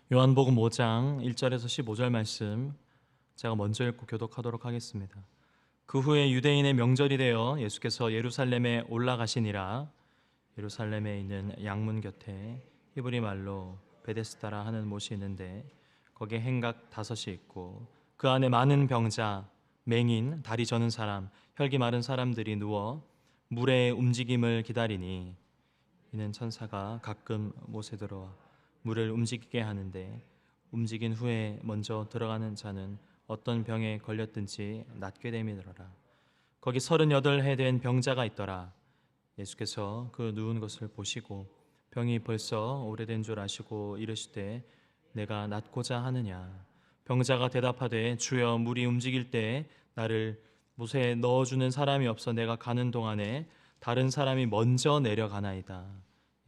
요한복음 5장 1절에서 15절 말씀 제가 먼저 읽고 교독하도록 하겠습니다. 그 후에 유대인의 명절이 되어 예수께서 예루살렘에 올라가시니라. 예루살렘에 있는 양문 곁에 히브리 말로 베데스다라 하는 못이 있는데 거기에 행각 5이 있고 그 안에 많은 병자, 맹인, 다리 저는 사람, 혈기 마른 사람들이 누워 물의 움직임을 기다리니 이는 천사가 가끔 못에 들어와 물을 움직이게 하는데 움직인 후에 먼저 들어가는 자는 어떤 병에 걸렸든지 낫게 됨이더라. 거기 38해 된 병자가 있더라. 예수께서 그 누운 것을 보시고 병이 벌써 오래된 줄 아시고 이르시되 내가 낫고자 하느냐. 병자가 대답하되 주여 물이 움직일 때 나를 못에 넣어주는 사람이 없어 내가 가는 동안에 다른 사람이 먼저 내려가나이다.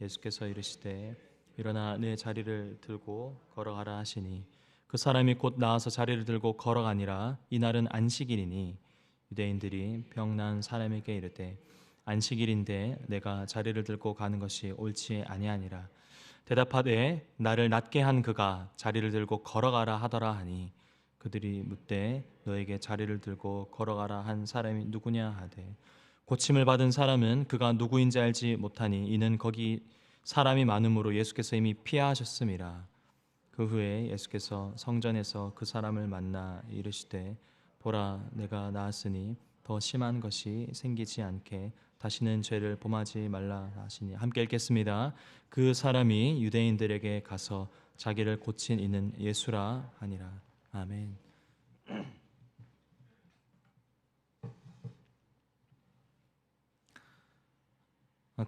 예수께서 이르시되 일어나 내 자리를 들고 걸어가라 하시니 그 사람이 곧 나와서 자리를 들고 걸어가니라. 이날은 안식일이니 유대인들이 병난 사람에게 이르되 안식일인데 내가 자리를 들고 가는 것이 옳지 아니하니라. 대답하되 나를 낫게 한 그가 자리를 들고 걸어가라 하더라 하니 그들이 묻되 너에게 자리를 들고 걸어가라 한 사람이 누구냐 하되 고침을 받은 사람은 그가 누구인지 알지 못하니 이는 거기 사람이 많음으로 예수께서 이미 피하셨음이라. 그 후에 예수께서 성전에서 그 사람을 만나 이르시되 보라 내가 나았으니 더 심한 것이 생기지 않게 다시는 죄를 범하지 말라 하시니 함께 읽겠습니다. 그 사람이 유대인들에게 가서 자기를 고친 이는 예수라 하니라. 아멘.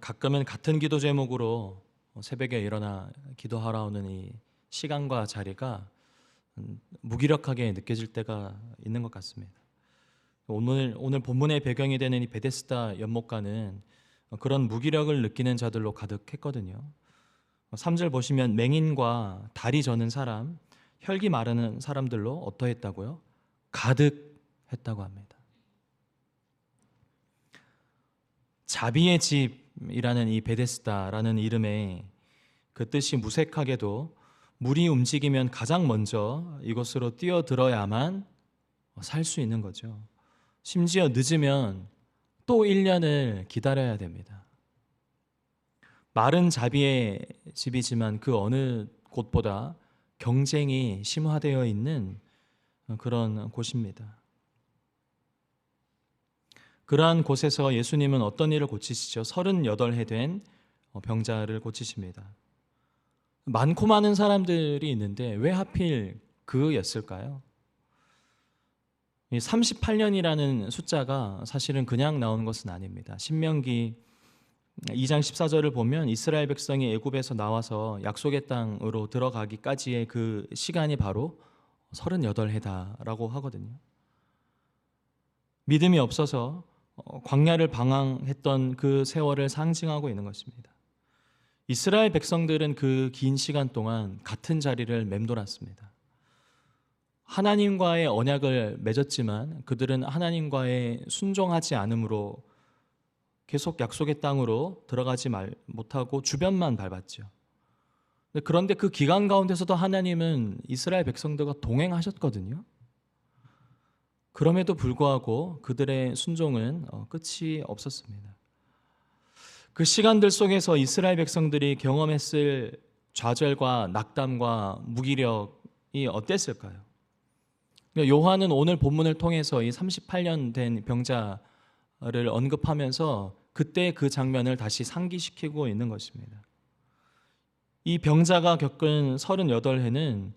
가끔은 같은 기도 제목으로 새벽에 일어나 기도하러 오는 이 시간과 자리가 무기력하게 느껴질 때가 있는 것 같습니다. 오늘 본문의 배경이 되는 이 베데스다 연못가는 그런 무기력을 느끼는 자들로 가득했거든요. 3절 보시면 맹인과 다리 저는 사람, 혈기 마르는 사람들로 어떠했다고요? 가득했다고 합니다. 자비의 집이라는 이 베데스다라는 이름의 그 뜻이 무색하게도 물이 움직이면 가장 먼저 이곳으로 뛰어들어야만 살 수 있는 거죠. 심지어 늦으면 또 1년을 기다려야 됩니다. 마른 자비의 집이지만 그 어느 곳보다 경쟁이 심화되어 있는 그런 곳입니다. 그러한 곳에서 예수님은 어떤 일을 고치시죠? 38해 된 병자를 고치십니다. 많고 많은 사람들이 있는데 왜 하필 그였을까요? 38년이라는 숫자가 사실은 그냥 나오는 것은 아닙니다. 신명기 2장 14절을 보면 이스라엘 백성이 애굽에서 나와서 약속의 땅으로 들어가기까지의 그 시간이 바로 38해다라고 하거든요. 믿음이 없어서 광야를 방황했던 그 세월을 상징하고 있는 것입니다. 이스라엘 백성들은 그 긴 시간 동안 같은 자리를 맴돌았습니다. 하나님과의 언약을 맺었지만 그들은 하나님과의 순종하지 않음으로 계속 약속의 땅으로 들어가지 못하고 주변만 밟았죠. 그런데 그 기간 가운데서도 하나님은 이스라엘 백성들과 동행하셨거든요. 그럼에도 불구하고 그들의 순종은 끝이 없었습니다. 그 시간들 속에서 이스라엘 백성들이 경험했을 좌절과 낙담과 무기력이 어땠을까요? 요한은 오늘 본문을 통해서 이 38년 된 병자를 언급하면서 그때 그 장면을 다시 상기시키고 있는 것입니다. 이 병자가 겪은 38해는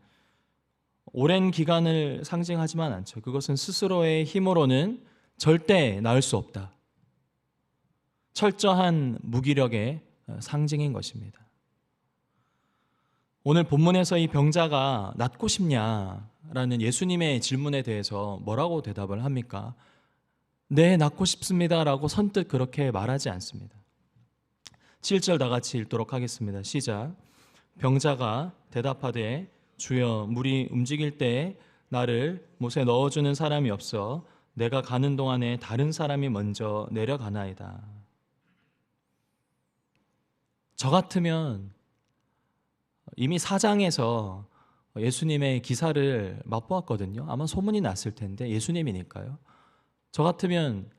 오랜 기간을 상징하지만 않죠. 그것은 스스로의 힘으로는 절대 나을 수 없다. 철저한 무기력의 상징인 것입니다. 오늘 본문에서 이 병자가 낫고 싶냐라는 예수님의 질문에 대해서 뭐라고 대답을 합니까? 네, 낫고 싶습니다라고 선뜻 그렇게 말하지 않습니다. 7절 다 같이 읽도록 하겠습니다. 시작. 병자가 대답하되 주여 물이 움직일 때 나를 못에 넣어주는 사람이 없어 내가 가는 동안에 다른 사람이 먼저 내려가나이다. 저 같으면 이미 4장에서 예수님의 기사를 맛보았거든요. 아마 소문이 났을 텐데 예수님이니까요. 저 같으면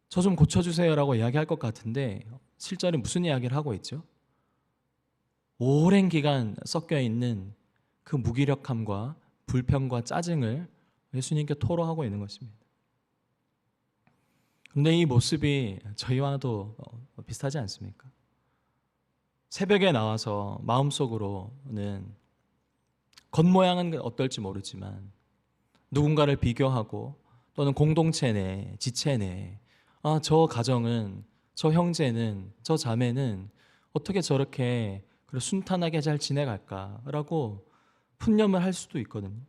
저 좀 고쳐주세요라고 이야기할 것 같은데 실제로 무슨 이야기를 하고 있죠? 오랜 기간 섞여 있는 그 무기력함과 불평과 짜증을 예수님께 토로하고 있는 것입니다. 그런데 이 모습이 저희와도 비슷하지 않습니까? 새벽에 나와서 마음속으로는 겉모양은 어떨지 모르지만 누군가를 비교하고 또는 공동체 내, 지체 내 저 가정은, 저 형제는, 저 자매는 어떻게 저렇게 순탄하게 잘 지내갈까라고 푸념을 할 수도 있거든요.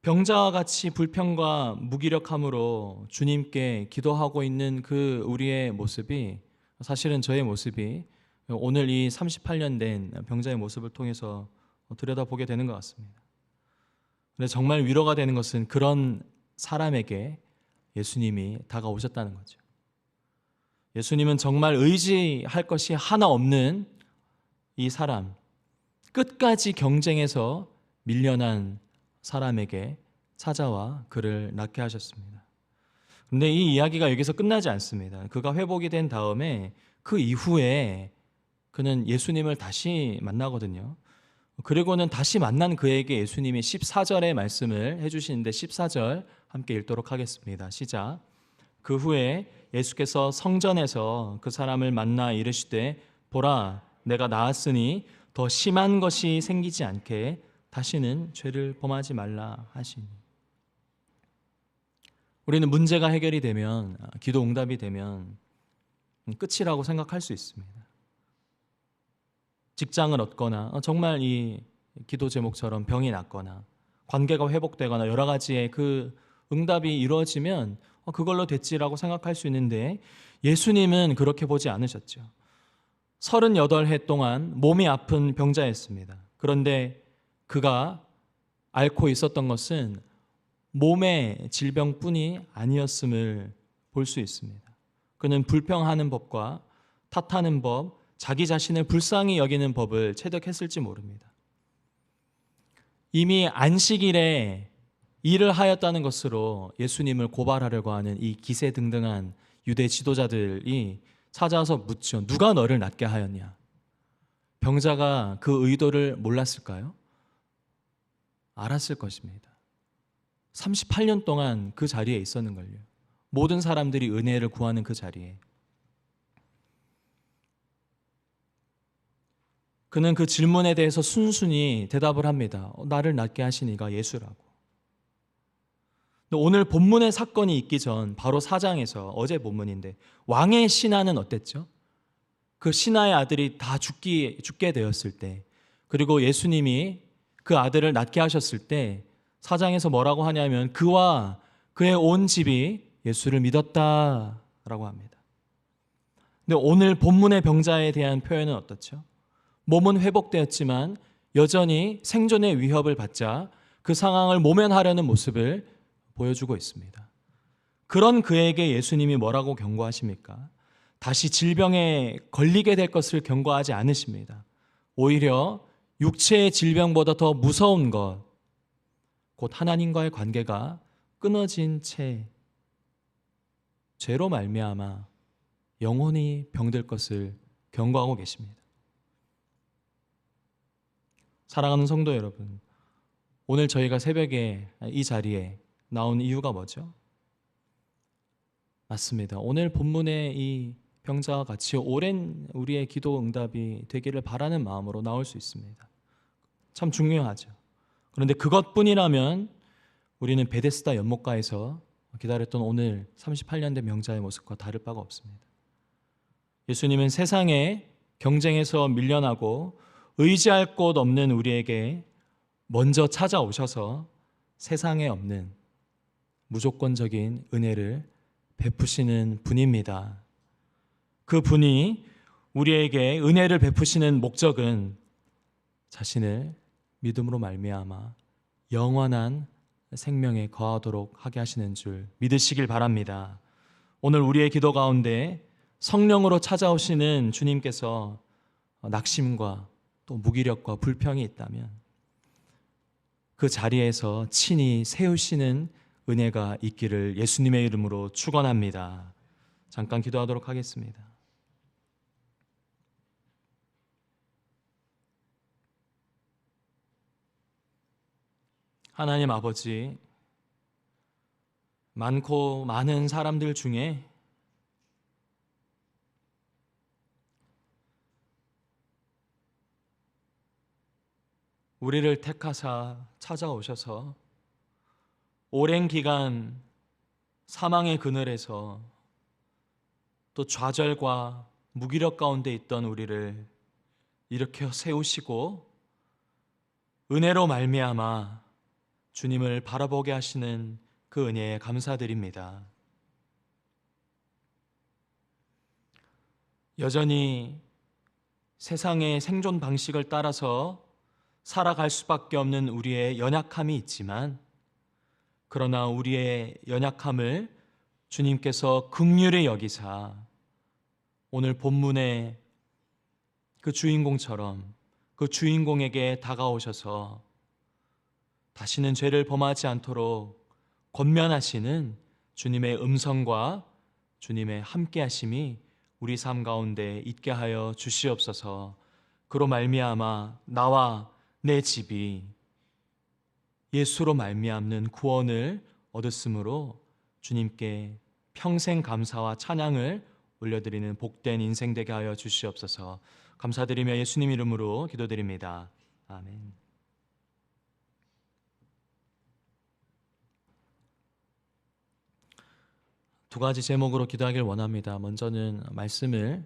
병자와 같이 불평과 무기력함으로 주님께 기도하고 있는 그 우리의 모습이 사실은 저의 모습이 오늘 이 38년 된 병자의 모습을 통해서 들여다보게 되는 것 같습니다. 근데 정말 위로가 되는 것은 그런 사람에게 예수님이 다가오셨다는 거죠. 예수님은 정말 의지할 것이 하나 없는 이 사람, 끝까지 경쟁에서 밀려난 사람에게 찾아와 그를 낫게 하셨습니다. 그런데 이 이야기가 여기서 끝나지 않습니다. 그가 회복이 된 다음에 그 이후에 그는 예수님을 다시 만나거든요. 그리고는 다시 만난 그에게 예수님이 14절의 말씀을 해주시는데 14절 함께 읽도록 하겠습니다. 시작. 그 후에 예수께서 성전에서 그 사람을 만나 이르시되 보라 내가 나았으니 더 심한 것이 생기지 않게 다시는 죄를 범하지 말라 하시니. 우리는 문제가 해결이 되면 기도 응답이 되면 끝이라고 생각할 수 있습니다. 직장을 얻거나 정말 이 기도 제목처럼 병이 낫거나 관계가 회복되거나 여러 가지의 그 응답이 이루어지면 그걸로 됐지라고 생각할 수 있는데 예수님은 그렇게 보지 않으셨죠. 38해 동안 몸이 아픈 병자였습니다. 그런데 그가 앓고 있었던 것은 몸의 질병뿐이 아니었음을 볼 수 있습니다. 그는 불평하는 법과 탓하는 법, 자기 자신을 불쌍히 여기는 법을 체득했을지 모릅니다. 이미 안식일에 일을 하였다는 것으로 예수님을 고발하려고 하는 이 기세등등한 유대 지도자들이 찾아와서 묻죠. 누가 너를 낫게 하였냐? 병자가 그 의도를 몰랐을까요? 알았을 것입니다. 38년 동안 그 자리에 있었는걸요. 모든 사람들이 은혜를 구하는 그 자리에. 그는 그 질문에 대해서 순순히 대답을 합니다. 나를 낫게 하신 이가 예수라고. 오늘 본문의 사건이 있기 전 바로 4장에서 어제 본문인데 왕의 신하는 어땠죠? 그 신하의 아들이 다 죽게 되었을 때 그리고 예수님이 그 아들을 낫게 하셨을 때 4장에서 뭐라고 하냐면 그와 그의 온 집이 예수를 믿었다라고 합니다. 근데 오늘 본문의 병자에 대한 표현은 어떻죠? 몸은 회복되었지만 여전히 생존의 위협을 받자 그 상황을 모면하려는 모습을 보여주고 있습니다. 그런 그에게 예수님이 뭐라고 경고하십니까? 다시 질병에 걸리게 될 것을 경고하지 않으십니다. 오히려 육체의 질병보다 더 무서운 것, 곧 하나님과의 관계가 끊어진 채 죄로 말미암아 영혼이 병들 것을 경고하고 계십니다. 사랑하는 성도 여러분, 오늘 저희가 새벽에 이 자리에 나온 이유가 뭐죠? 맞습니다. 오늘 본문의 이 병자와 같이 오랜 우리의 기도 응답이 되기를 바라는 마음으로 나올 수 있습니다. 참 중요하죠. 그런데 그것뿐이라면 우리는 베데스다 연못가에서 기다렸던 오늘 38년 된 병자의 모습과 다를 바가 없습니다. 예수님은 세상에 경쟁에서 밀려나고 의지할 곳 없는 우리에게 먼저 찾아오셔서 세상에 없는 무조건적인 은혜를 베푸시는 분입니다. 그 분이 우리에게 은혜를 베푸시는 목적은 자신을 믿음으로 말미암아 영원한 생명에 거하도록 하게 하시는 줄 믿으시길 바랍니다. 오늘 우리의 기도 가운데 성령으로 찾아오시는 주님께서 낙심과 또 무기력과 불평이 있다면 그 자리에서 친히 세우시는 은혜가 있기를 예수님의 이름으로 축원합니다. 잠깐 기도하도록 하겠습니다. 하나님 아버지, 많고 많은 사람들 중에 우리를 택하사 찾아오셔서 오랜 기간 사망의 그늘에서 또 좌절과 무기력 가운데 있던 우리를 일으켜 세우시고 은혜로 말미암아 주님을 바라보게 하시는 그 은혜에 감사드립니다. 여전히 세상의 생존 방식을 따라서 살아갈 수밖에 없는 우리의 연약함이 있지만, 그러나 우리의 연약함을 주님께서 긍휼히 여기사 오늘 본문의 그 주인공처럼 그 주인공에게 다가오셔서 다시는 죄를 범하지 않도록 권면하시는 주님의 음성과 주님의 함께하심이 우리 삶 가운데 있게 하여 주시옵소서. 그로 말미암아 나와 내 집이 예수로 말미암는 구원을 얻었으므로 주님께 평생 감사와 찬양을 올려드리는 복된 인생 되게 하여 주시옵소서. 감사드리며 예수님 이름으로 기도드립니다. 아멘. 두 가지 제목으로 기도하길 원합니다. 먼저는 말씀을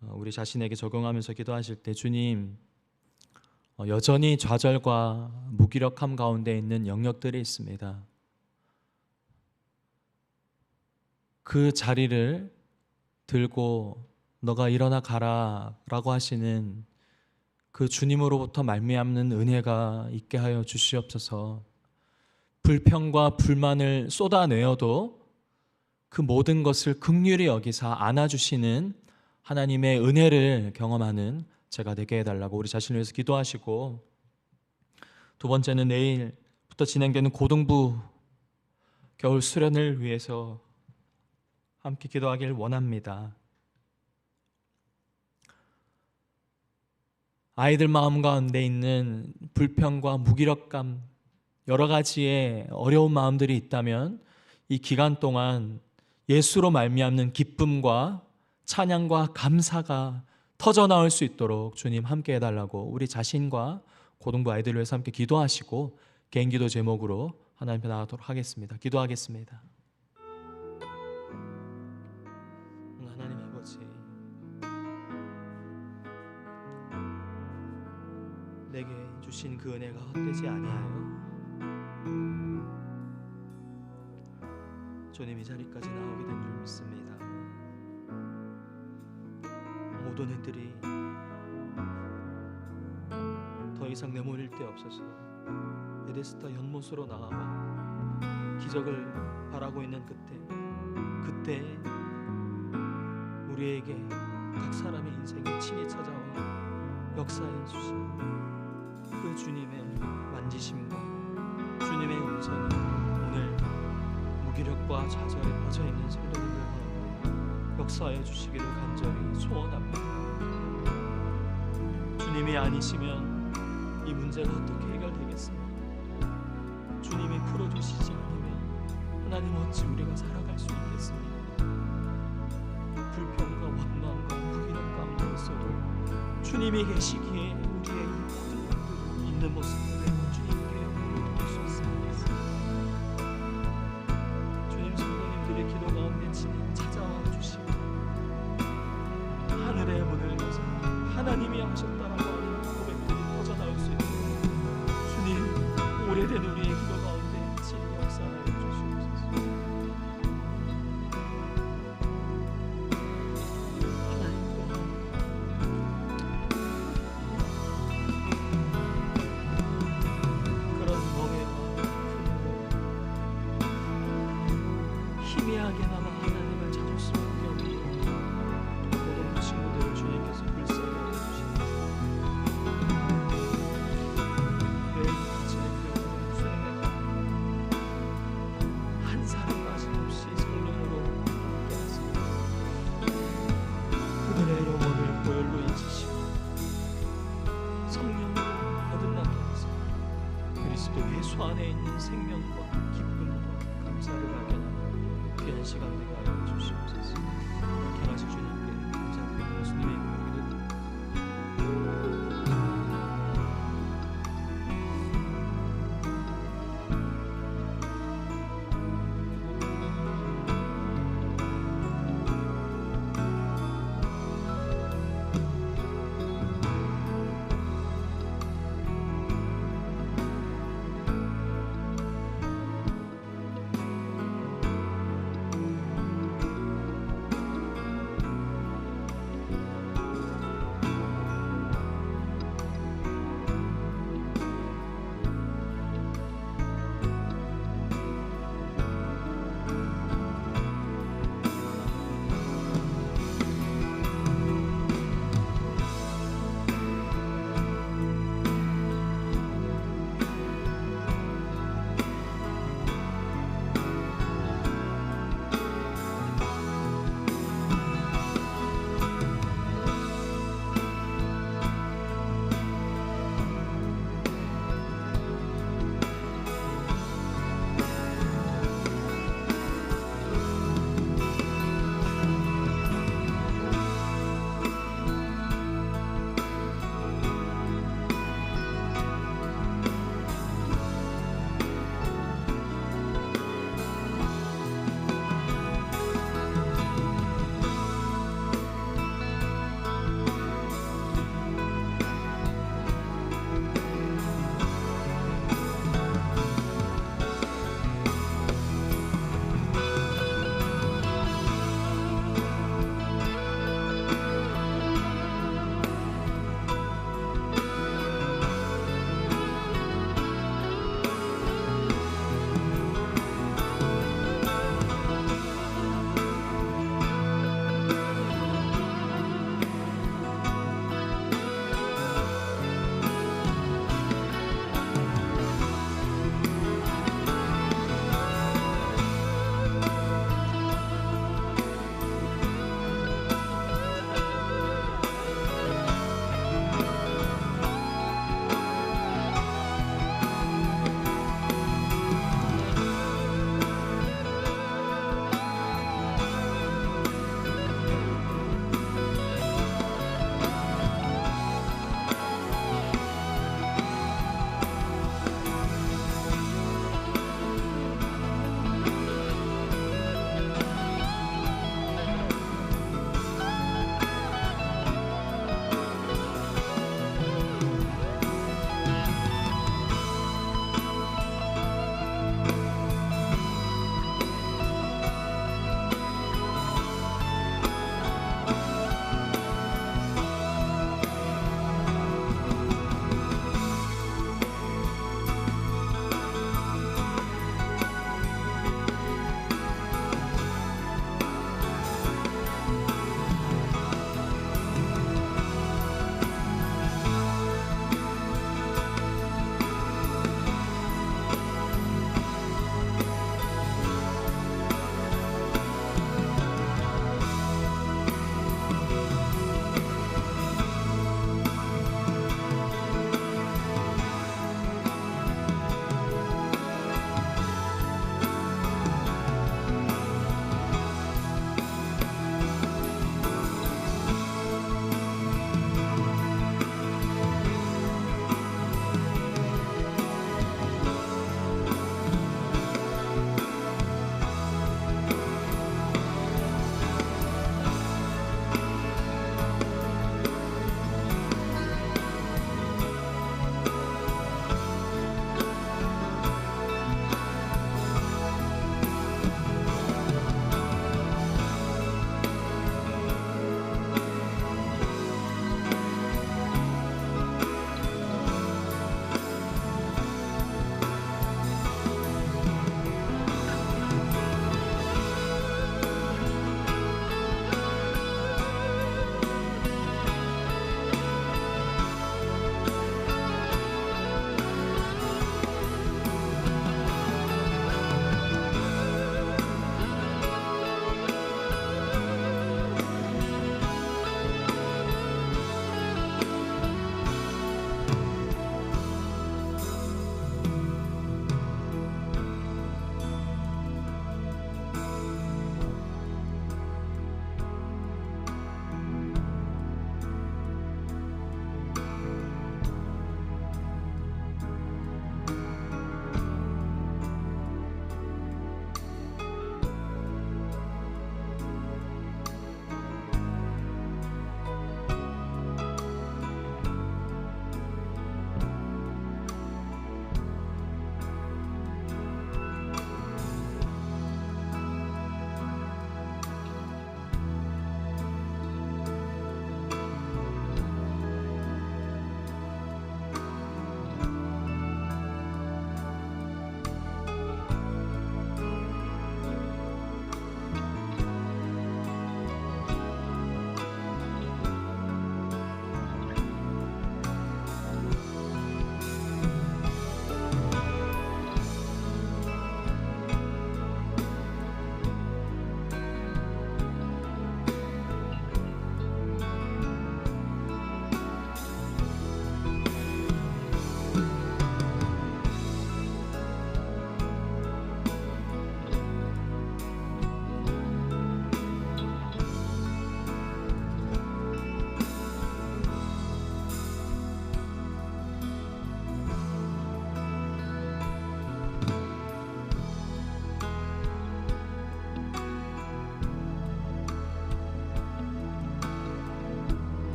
우리 자신에게 적용하면서 기도하실 때, 주님, 여전히 좌절과 무기력함 가운데 있는 영역들이 있습니다. 그 자리를 들고 너가 일어나 가라 라고 하시는 그 주님으로부터 말미암는 은혜가 있게 하여 주시옵소서. 불평과 불만을 쏟아내어도 그 모든 것을 긍휼히 여기사 안아주시는 하나님의 은혜를 경험하는 제가 되게 해달라고 우리 자신을 위해서 기도하시고, 두 번째는 내일부터 진행되는 고등부 겨울 수련을 위해서 함께 기도하길 원합니다. 아이들 마음 가운데 있는 불평과 무기력감, 여러 가지의 어려운 마음들이 있다면 이 기간 동안 예수로 말미암는 기쁨과 찬양과 감사가 터져나올 수 있도록 주님 함께 해달라고 우리 자신과 고등부 아이들을 위해서 함께 기도하시고 개인 기도 제목으로 하나님 앞에 나가도록 하겠습니다. 기도하겠습니다. 하나님 아버지, 내게 주신 그 은혜가 헛되지 아니하여 주님 이 자리까지 나오게 된 줄 믿습니다. 모든 이들이 더 이상 내몰릴 데 없어서 베데스다 연못으로 나아와 기적을 바라고 있는 그때 우리에게 각 사람의 인생이 친히 찾아와 역사해 주신 그 주님의 만지심과 주님의 음성이 오늘 무기력과 좌절에 빠져있는 성도님들 가운데 역사해 주시기를 간절히 소원합니다. 주님이 아니시면 이 문제가 어떻게 해결되겠습니까? 주님이 풀어주시지 않으면 하나님 어찌 우리가 살아갈 수 있겠습니까? 불평과 원망과 무기력 가운데 있어도 주님이 계시기에 우리의 모든 것들을 있는 모습 그대로 주님께 물어드릴 수 있습니다. 주님, 성도님들의 기도 가운데 친히 찾아와 주시고 하늘의 문을 여서 하나님이 하셨다라고 하는 고백들이 터져나올 수 있도록 주님, 오래된 우리의 기도 가운데 친히 역사하여 주시옵소서. 하나님 또한 그런 멍에와 희미하게나마 하나님을 찾을 수밖에 없는 모든 친구들을 주님께서 불쌍히 여겨주시옵소서. 생명과 기쁨과 감사를 발견하는 귀한 시간 되게 하여 주시옵소서.